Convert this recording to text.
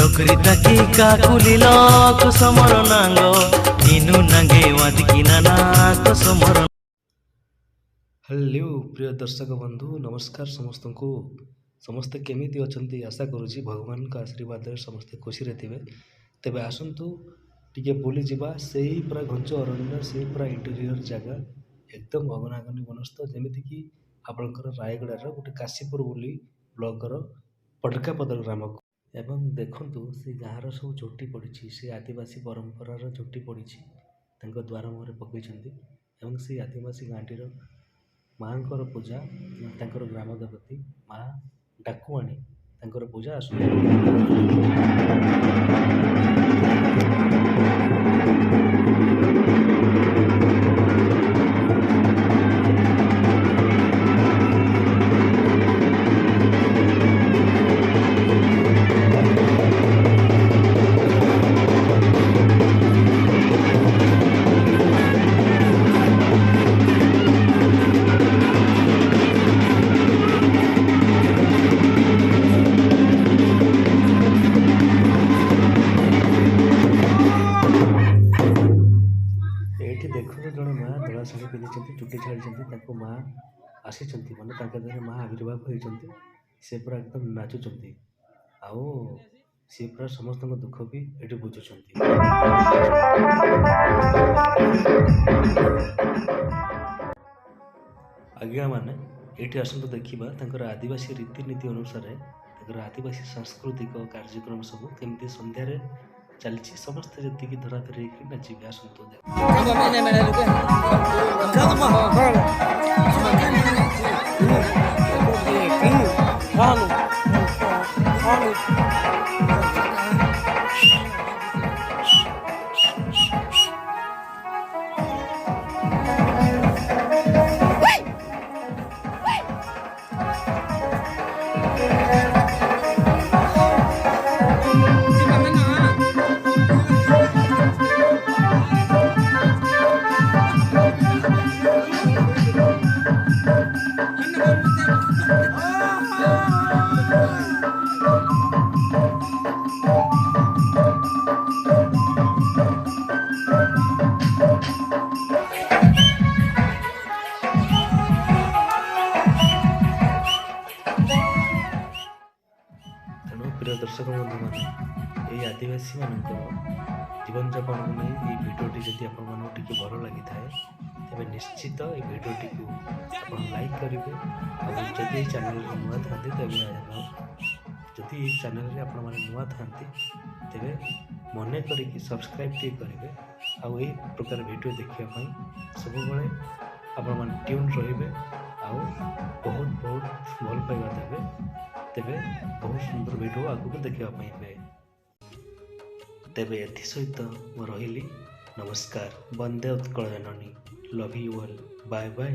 डोकरी ताकी काकुलिलो कुसमर नांगो इनु नांगे वादिकी नाना कुसमर। हेलो प्रिय दर्शक बंधु नमस्कार समस्त को समस्ते केमिति अछंती आशा करुछि भगवान का आशीर्वाद समस्ते खुशी रे थिबे। तेबे आसंतु टिके बुली जिबा सेही पूरा घंच अरण्य सेही पूरा इंटीरियर जगह एकदम अगनागनी बनस्थ जेमिति कि आपनकर रायगड़ार गोटे काशीपुर बोली ब्लॉकर पटकापदर ग्राम एवं देखंतु से गाँर सब झोटी पड़ी से आदिवासी परंपरार झोटी पड़ी द्वार मुहर पकईछंती एवं से आदिवासी गाँटीर माँकर पूजा तांकर ग्राम देवती माँ डाकुआणी तांकर पूजा आसु देखो जड़े माँ धला शाढ़ी पिंधि चुटी छाड़ी माँ आसी माने माँ आविर्भाव होती से पूरा एकदम नाचुंट आओ सी पूरा समस्त दुख भी ये बुझुंट। आज्ञा माने ये आसतु देखा आदिवासी रीतिनीति अनुसार आदिवासी सांस्कृतिक कार्यक्रम सब केमती संध्यारे चलती समस्ते जी धराधरी नाचे आसतु प्रिय दर्शक बंधु मैंने ये आदिवासी मान जीवन जापन को नहीं ये भिडियोटी जब आपको भल लगी था तेज निश्चित ये भिडियोटी को आप लाइक करेंगे और जदि चैनल नुआ था तेज जदि चैनल आप नुआ था तेज मन कर सब्सक्राइब टे करेंगे आउ ये प्रकार भिडियो देखापी सब आपण ट्यून रे बहुत बहुत भल पाइबा देवे तेबे बहुत सुंदर भिडियो आगू देखापी तेबे एथि सहित मु रहिली नमस्कार वंदे उत्कल जननी love you all bye bye.